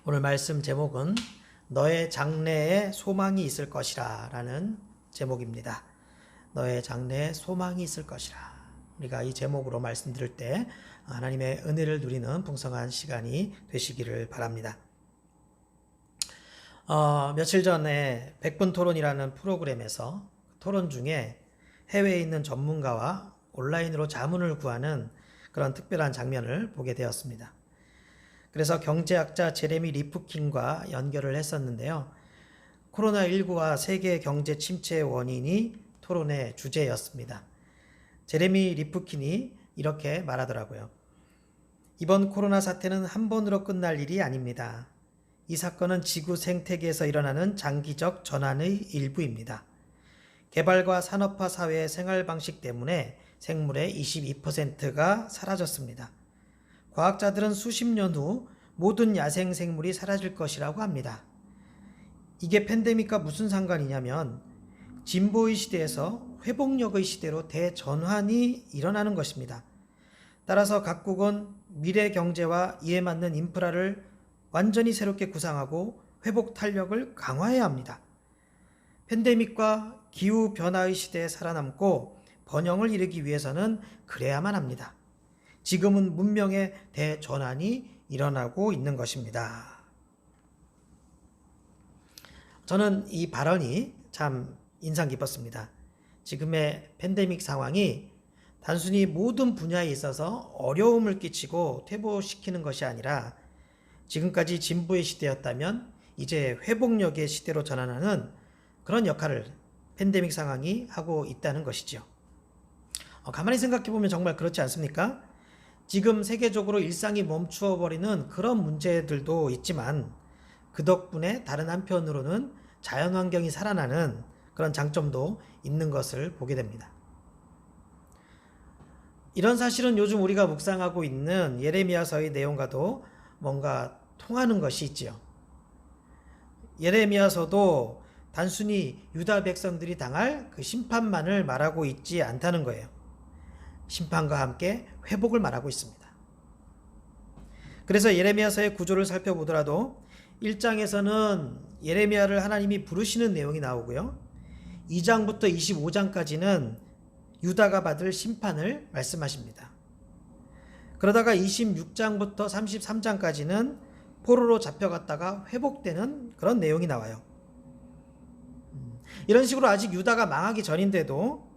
오늘 말씀 제목은 너의 장래에 소망이 있을 것이라 라는 제목입니다. 너의 장래에 소망이 있을 것이라. 우리가 이 제목으로 말씀드릴 때 하나님의 은혜를 누리는 풍성한 시간이 되시기를 바랍니다. 며칠 전에 100분 토론이라는 프로그램에서 토론 중에 해외에 있는 전문가와 온라인으로 자문을 구하는 그런 특별한 장면을 보게 되었습니다. 그래서 경제학자 제레미 리프킨과 연결을 했었는데요. 코로나19와 세계 경제 침체의 원인이 토론의 주제였습니다. 제레미 리프킨이 이렇게 말하더라고요. 이번 코로나 사태는 한 번으로 끝날 일이 아닙니다. 이 사건은 지구 생태계에서 일어나는 장기적 전환의 일부입니다. 개발과 산업화 사회의 생활 방식 때문에 생물의 22%가 사라졌습니다. 과학자들은 수십 년 후 모든 야생 생물이 사라질 것이라고 합니다. 이게 팬데믹과 무슨 상관이냐면 진보의 시대에서 회복력의 시대로 대전환이 일어나는 것입니다. 따라서 각국은 미래 경제와 이에 맞는 인프라를 완전히 새롭게 구상하고 회복 탄력을 강화해야 합니다. 팬데믹과 기후 변화의 시대에 살아남고 번영을 이루기 위해서는 그래야만 합니다. 지금은 문명의 대전환이 일어나고 있는 것입니다. 저는 이 발언이 참 인상 깊었습니다. 지금의 팬데믹 상황이 단순히 모든 분야에 있어서 어려움을 끼치고 퇴보시키는 것이 아니라 지금까지 진보의 시대였다면 이제 회복력의 시대로 전환하는 그런 역할을 팬데믹 상황이 하고 있다는 것이죠. 가만히 생각해 보면 정말 그렇지 않습니까? 지금 세계적으로 일상이 멈추어 버리는 그런 문제들도 있지만 그 덕분에 다른 한편으로는 자연환경이 살아나는 그런 장점도 있는 것을 보게 됩니다. 이런 사실은 요즘 우리가 묵상하고 있는 예레미야서의 내용과도 뭔가 통하는 것이 있지요. 예레미야서도 단순히 유다 백성들이 당할 그 심판만을 말하고 있지 않다는 거예요. 심판과 함께 회복을 말하고 있습니다. 그래서 예레미야서의 구조를 살펴보더라도 1장에서는 예레미야를 하나님이 부르시는 내용이 나오고요. 2장부터 25장까지는 유다가 받을 심판을 말씀하십니다. 그러다가 26장부터 33장까지는 포로로 잡혀갔다가 회복되는 그런 내용이 나와요. 이런 식으로 아직 유다가 망하기 전인데도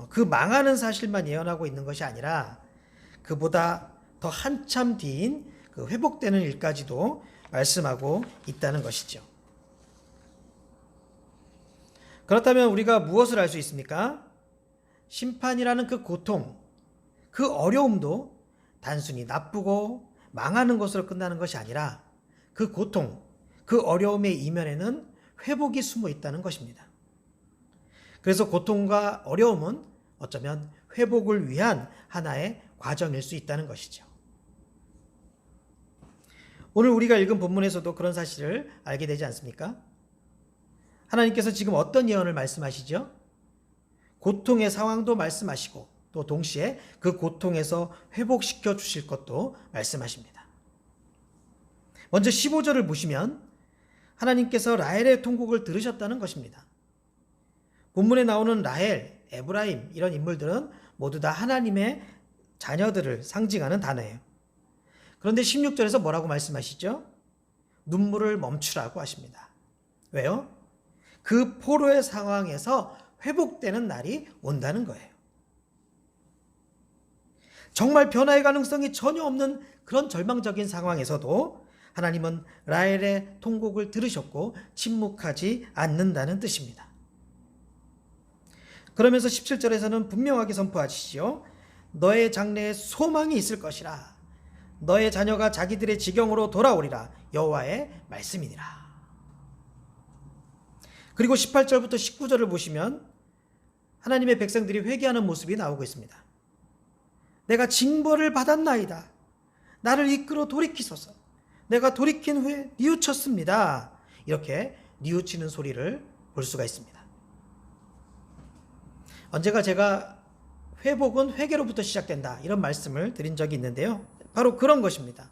그 망하는 사실만 예언하고 있는 것이 아니라 그보다 더 한참 뒤인 그 회복되는 일까지도 말씀하고 있다는 것이죠. 그렇다면 우리가 무엇을 알 수 있습니까? 심판이라는 그 고통, 그 어려움도 단순히 나쁘고 망하는 것으로 끝나는 것이 아니라 그 고통, 그 어려움의 이면에는 회복이 숨어 있다는 것입니다. 그래서 고통과 어려움은 어쩌면 회복을 위한 하나의 과정일 수 있다는 것이죠. 오늘 우리가 읽은 본문에서도 그런 사실을 알게 되지 않습니까? 하나님께서 지금 어떤 예언을 말씀하시죠? 고통의 상황도 말씀하시고 또 동시에 그 고통에서 회복시켜 주실 것도 말씀하십니다. 먼저 15절을 보시면 하나님께서 라헬의 통곡을 들으셨다는 것입니다. 본문에 나오는 라헬, 에브라임 이런 인물들은 모두 다 하나님의 자녀들을 상징하는 단어예요. 그런데 16절에서 뭐라고 말씀하시죠? 눈물을 멈추라고 하십니다. 왜요? 그 포로의 상황에서 회복되는 날이 온다는 거예요. 정말 변화의 가능성이 전혀 없는 그런 절망적인 상황에서도 하나님은 라헬의 통곡을 들으셨고 침묵하지 않는다는 뜻입니다. 그러면서 17절에서는 분명하게 선포하시죠. 너의 장래에 소망이 있을 것이라. 너의 자녀가 자기들의 지경으로 돌아오리라. 여호와의 말씀이니라. 그리고 18절부터 19절을 보시면 하나님의 백성들이 회개하는 모습이 나오고 있습니다. 내가 징벌을 받았나이다. 나를 이끌어 돌이키소서. 내가 돌이킨 후에 뉘우쳤습니다. 이렇게 뉘우치는 소리를 볼 수가 있습니다. 언제가 제가 회복은 회개로부터 시작된다 이런 말씀을 드린 적이 있는데요. 바로 그런 것입니다.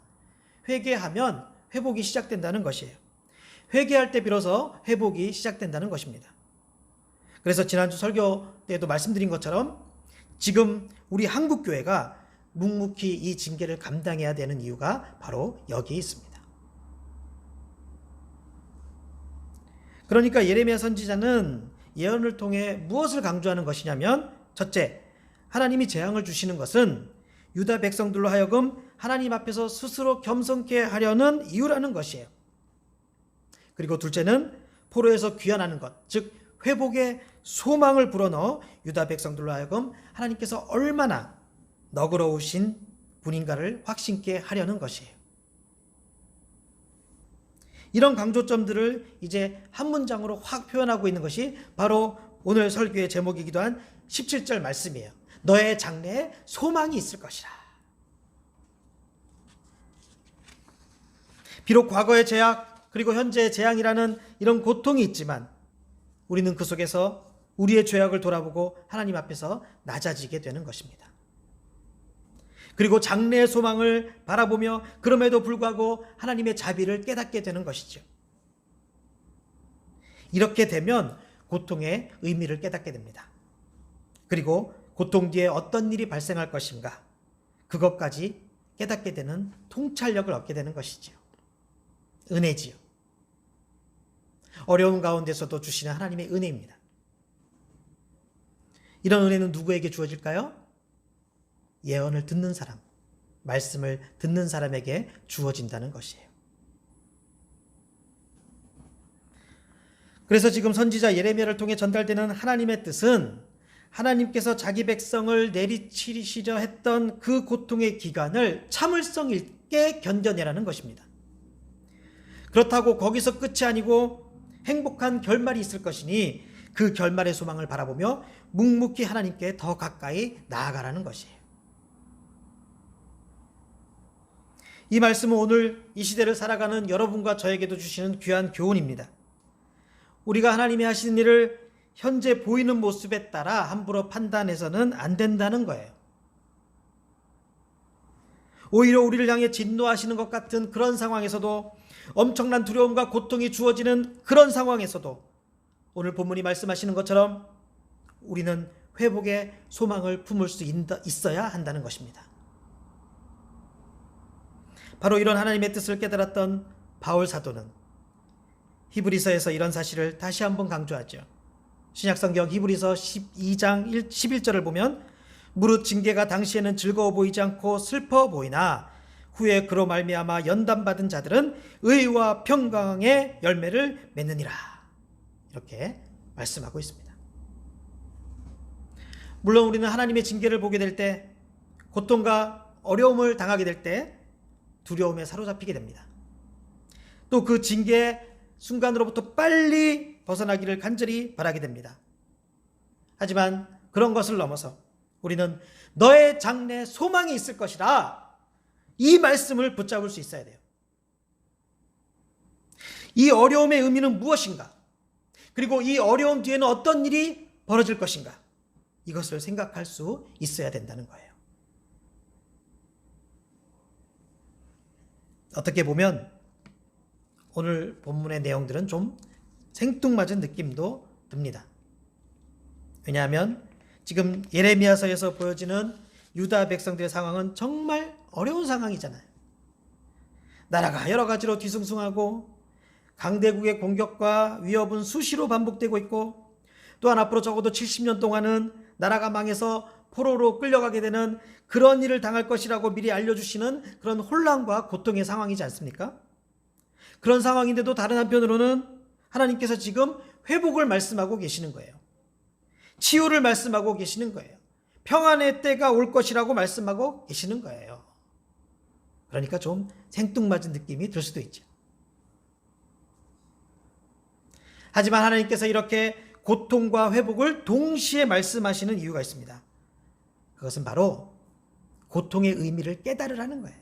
회개하면 회복이 시작된다는 것이에요. 회개할 때 비로소 회복이 시작된다는 것입니다. 그래서 지난주 설교 때도 말씀드린 것처럼 지금 우리 한국교회가 묵묵히 이 징계를 감당해야 되는 이유가 바로 여기에 있습니다. 그러니까 예레미야 선지자는 예언을 통해 무엇을 강조하는 것이냐면, 첫째, 하나님이 재앙을 주시는 것은 유다 백성들로 하여금 하나님 앞에서 스스로 겸손케 하려는 이유라는 것이에요. 그리고 둘째는 포로에서 귀환하는 것, 즉 회복의 소망을 불어넣어 유다 백성들로 하여금 하나님께서 얼마나 너그러우신 분인가를 확신케 하려는 것이에요. 이런 강조점들을 이제 한 문장으로 확 표현하고 있는 것이 바로 오늘 설교의 제목이기도 한 17절 말씀이에요. 너의 장래에 소망이 있을 것이라. 비록 과거의 죄악 그리고 현재의 재앙이라는 이런 고통이 있지만 우리는 그 속에서 우리의 죄악을 돌아보고 하나님 앞에서 낮아지게 되는 것입니다. 그리고 장래의 소망을 바라보며 그럼에도 불구하고 하나님의 자비를 깨닫게 되는 것이죠. 이렇게 되면 고통의 의미를 깨닫게 됩니다. 그리고 고통 뒤에 어떤 일이 발생할 것인가, 그것까지 깨닫게 되는 통찰력을 얻게 되는 것이지요. 은혜지요. 어려운 가운데서도 주시는 하나님의 은혜입니다. 이런 은혜는 누구에게 주어질까요? 예언을 듣는 사람, 말씀을 듣는 사람에게 주어진다는 것이에요. 그래서 지금 선지자 예레미야를 통해 전달되는 하나님의 뜻은 하나님께서 자기 백성을 내리치시려 했던 그 고통의 기간을 참을성 있게 견뎌내라는 것입니다. 그렇다고 거기서 끝이 아니고 행복한 결말이 있을 것이니 그 결말의 소망을 바라보며 묵묵히 하나님께 더 가까이 나아가라는 것이에요. 이 말씀은 오늘 이 시대를 살아가는 여러분과 저에게도 주시는 귀한 교훈입니다. 우리가 하나님이 하시는 일을 현재 보이는 모습에 따라 함부로 판단해서는 안 된다는 거예요. 오히려 우리를 향해 진노하시는 것 같은 그런 상황에서도, 엄청난 두려움과 고통이 주어지는 그런 상황에서도 오늘 본문이 말씀하시는 것처럼 우리는 회복의 소망을 품을 수 있어야 한다는 것입니다. 바로 이런 하나님의 뜻을 깨달았던 바울 사도는 히브리서에서 이런 사실을 다시 한번 강조하죠. 신약성경 히브리서 12장 11절을 보면 무릇 징계가 당시에는 즐거워 보이지 않고 슬퍼 보이나 후에 그로 말미암아 연단받은 자들은 의와 평강의 열매를 맺느니라. 이렇게 말씀하고 있습니다. 물론 우리는 하나님의 징계를 보게 될 때, 고통과 어려움을 당하게 될 때 두려움에 사로잡히게 됩니다. 또 그 징계 순간으로부터 빨리 벗어나기를 간절히 바라게 됩니다. 하지만 그런 것을 넘어서 우리는 너의 장래에 소망이 있을 것이라, 이 말씀을 붙잡을 수 있어야 돼요. 이 어려움의 의미는 무엇인가? 그리고 이 어려움 뒤에는 어떤 일이 벌어질 것인가? 이것을 생각할 수 있어야 된다는 거예요. 어떻게 보면 오늘 본문의 내용들은 좀 생뚱맞은 느낌도 듭니다. 왜냐하면 지금 예레미야서에서 보여지는 유다 백성들의 상황은 정말 어려운 상황이잖아요. 나라가 여러 가지로 뒤숭숭하고 강대국의 공격과 위협은 수시로 반복되고 있고, 또한 앞으로 적어도 70년 동안은 나라가 망해서 포로로 끌려가게 되는 그런 일을 당할 것이라고 미리 알려주시는 그런 혼란과 고통의 상황이지 않습니까? 그런 상황인데도 다른 한편으로는 하나님께서 지금 회복을 말씀하고 계시는 거예요. 치유를 말씀하고 계시는 거예요. 평안의 때가 올 것이라고 말씀하고 계시는 거예요. 그러니까 좀 생뚱맞은 느낌이 들 수도 있죠. 하지만 하나님께서 이렇게 고통과 회복을 동시에 말씀하시는 이유가 있습니다. 그것은 바로 고통의 의미를 깨달으라는 거예요.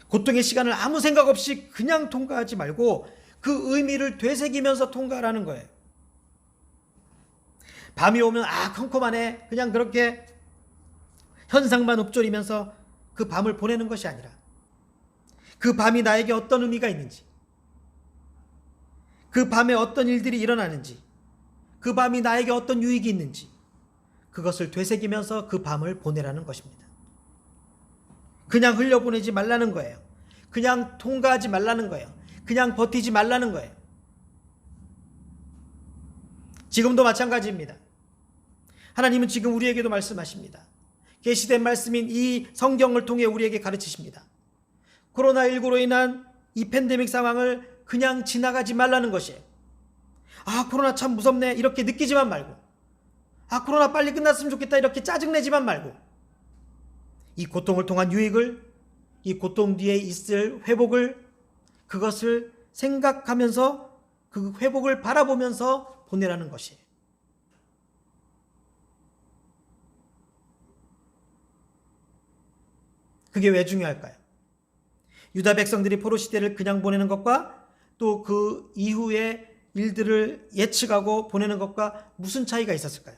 고통의 시간을 아무 생각 없이 그냥 통과하지 말고 그 의미를 되새기면서 통과하라는 거예요. 밤이 오면 컴컴하네, 그냥 그렇게 현상만 읊조리면서 그 밤을 보내는 것이 아니라 그 밤이 나에게 어떤 의미가 있는지, 그 밤에 어떤 일들이 일어나는지, 그 밤이 나에게 어떤 유익이 있는지, 그것을 되새기면서 그 밤을 보내라는 것입니다. 그냥 흘려보내지 말라는 거예요. 그냥 통과하지 말라는 거예요. 그냥 버티지 말라는 거예요. 지금도 마찬가지입니다. 하나님은 지금 우리에게도 말씀하십니다. 계시된 말씀인 이 성경을 통해 우리에게 가르치십니다. 코로나19로 인한 이 팬데믹 상황을 그냥 지나가지 말라는 것이에요. 아, 코로나 참 무섭네 이렇게 느끼지만 말고, 아, 코로나 빨리 끝났으면 좋겠다 이렇게 짜증내지만 말고, 이 고통을 통한 유익을, 이 고통 뒤에 있을 회복을, 그것을 생각하면서 그 회복을 바라보면서 보내라는 것이에요. 그게 왜 중요할까요? 유다 백성들이 포로 시대를 그냥 보내는 것과 또 그 이후의 일들을 예측하고 보내는 것과 무슨 차이가 있었을까요?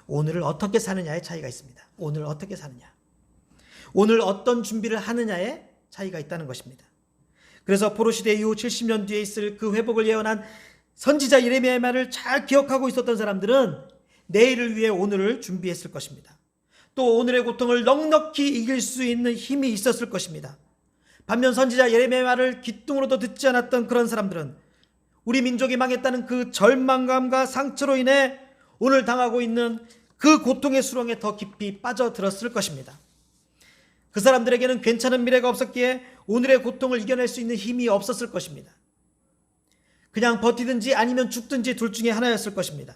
오늘을 어떻게 사느냐의 차이가 있습니다. 오늘 어떻게 사느냐, 오늘 어떤 준비를 하느냐의 차이가 있다는 것입니다. 그래서 포로 시대 이후 70년 뒤에 있을 그 회복을 예언한 선지자 예레미야의 말을 잘 기억하고 있었던 사람들은 내일을 위해 오늘을 준비했을 것입니다. 또 오늘의 고통을 넉넉히 이길 수 있는 힘이 있었을 것입니다. 반면 선지자 예레미야의 말을 귀뚱으로도 듣지 않았던 그런 사람들은 우리 민족이 망했다는 그 절망감과 상처로 인해 오늘 당하고 있는 그 고통의 수렁에 더 깊이 빠져들었을 것입니다. 그 사람들에게는 괜찮은 미래가 없었기에 오늘의 고통을 이겨낼 수 있는 힘이 없었을 것입니다. 그냥 버티든지 아니면 죽든지 둘 중에 하나였을 것입니다.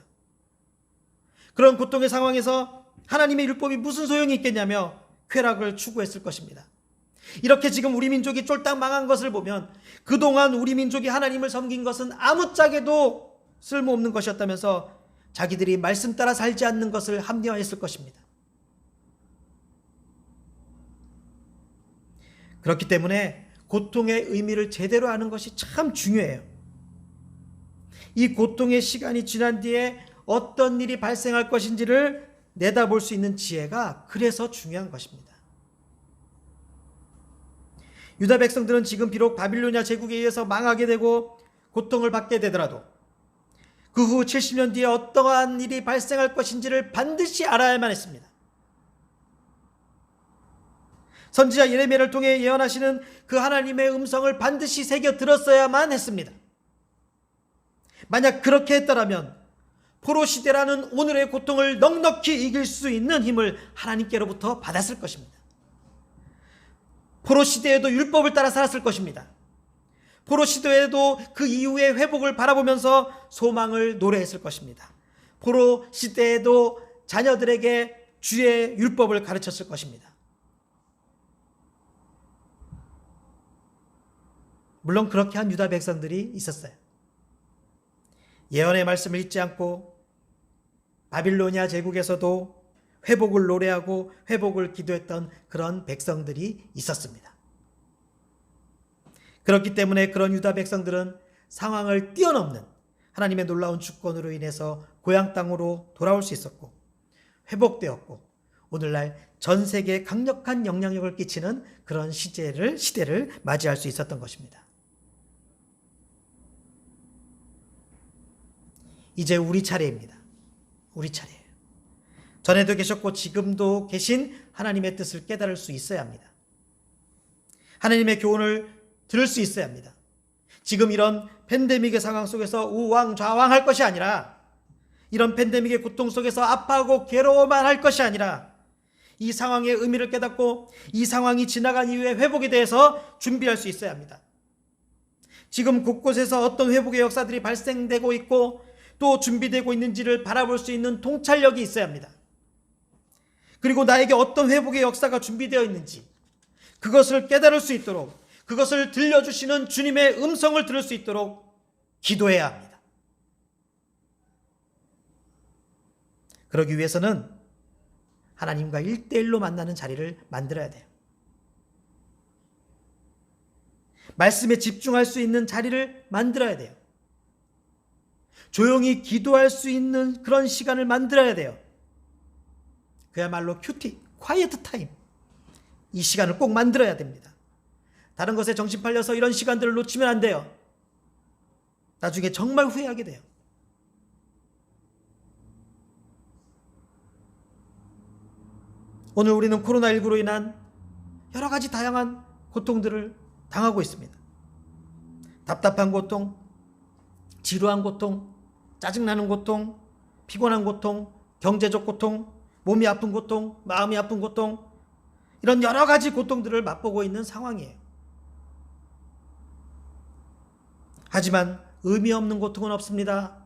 그런 고통의 상황에서 하나님의 율법이 무슨 소용이 있겠냐며 쾌락을 추구했을 것입니다. 이렇게 지금 우리 민족이 쫄딱 망한 것을 보면 그동안 우리 민족이 하나님을 섬긴 것은 아무짝에도 쓸모없는 것이었다면서 자기들이 말씀 따라 살지 않는 것을 합리화했을 것입니다. 그렇기 때문에 고통의 의미를 제대로 아는 것이 참 중요해요. 이 고통의 시간이 지난 뒤에 어떤 일이 발생할 것인지를 내다볼 수 있는 지혜가 그래서 중요한 것입니다. 유다 백성들은 지금 비록 바빌로니아 제국에 의해서 망하게 되고 고통을 받게 되더라도 그 후 70년 뒤에 어떠한 일이 발생할 것인지를 반드시 알아야만 했습니다. 선지자 예레미야를 통해 예언하시는 그 하나님의 음성을 반드시 새겨 들었어야만 했습니다. 만약 그렇게 했더라면 포로 시대라는 오늘의 고통을 넉넉히 이길 수 있는 힘을 하나님께로부터 받았을 것입니다. 포로 시대에도 율법을 따라 살았을 것입니다. 포로 시대에도 그 이후의 회복을 바라보면서 소망을 노래했을 것입니다. 포로 시대에도 자녀들에게 주의 율법을 가르쳤을 것입니다. 물론 그렇게 한 유다 백성들이 있었어요. 예언의 말씀을 잊지 않고 바빌로니아 제국에서도 회복을 노래하고 회복을 기도했던 그런 백성들이 있었습니다. 그렇기 때문에 그런 유다 백성들은 상황을 뛰어넘는 하나님의 놀라운 주권으로 인해서 고향 땅으로 돌아올 수 있었고 회복되었고 오늘날 전 세계에 강력한 영향력을 끼치는 그런 시대를 맞이할 수 있었던 것입니다. 이제 우리 차례입니다. 우리 차례예요. 전에도 계셨고 지금도 계신 하나님의 뜻을 깨달을 수 있어야 합니다. 하나님의 교훈을 들을 수 있어야 합니다. 지금 이런 팬데믹의 상황 속에서 우왕좌왕할 것이 아니라, 이런 팬데믹의 고통 속에서 아파하고 괴로워만 할 것이 아니라 이 상황의 의미를 깨닫고 이 상황이 지나간 이후의 회복에 대해서 준비할 수 있어야 합니다. 지금 곳곳에서 어떤 회복의 역사들이 발생되고 있고 또 준비되고 있는지를 바라볼 수 있는 통찰력이 있어야 합니다. 그리고 나에게 어떤 회복의 역사가 준비되어 있는지 그것을 깨달을 수 있도록, 그것을 들려주시는 주님의 음성을 들을 수 있도록 기도해야 합니다. 그러기 위해서는 하나님과 1대1로 만나는 자리를 만들어야 돼요. 말씀에 집중할 수 있는 자리를 만들어야 돼요. 조용히 기도할 수 있는 그런 시간을 만들어야 돼요. 그야말로 큐티, 콰이어트 타임. 이 시간을 꼭 만들어야 됩니다. 다른 것에 정신 팔려서 이런 시간들을 놓치면 안 돼요. 나중에 정말 후회하게 돼요. 오늘 우리는 코로나19로 인한 여러 가지 다양한 고통들을 당하고 있습니다. 답답한 고통, 지루한 고통, 짜증나는 고통, 피곤한 고통, 경제적 고통, 몸이 아픈 고통, 마음이 아픈 고통, 이런 여러 가지 고통들을 맛보고 있는 상황이에요. 하지만 의미 없는 고통은 없습니다.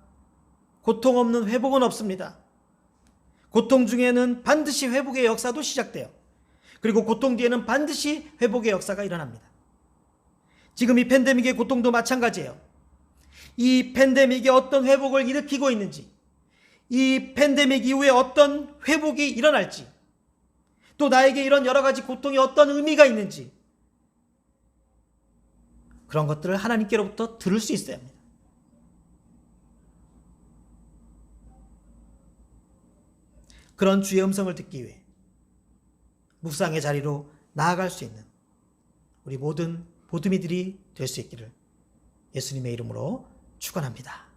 고통 없는 회복은 없습니다. 고통 중에는 반드시 회복의 역사도 시작돼요. 그리고 고통 뒤에는 반드시 회복의 역사가 일어납니다. 지금 이 팬데믹의 고통도 마찬가지예요. 이 팬데믹이 어떤 회복을 일으키고 있는지, 이 팬데믹 이후에 어떤 회복이 일어날지, 또 나에게 이런 여러 가지 고통이 어떤 의미가 있는지, 그런 것들을 하나님께로부터 들을 수 있어야 합니다. 그런 주의 음성을 듣기 위해 묵상의 자리로 나아갈 수 있는 우리 모든 보듬이들이 될 수 있기를 예수님의 이름으로 축원합니다.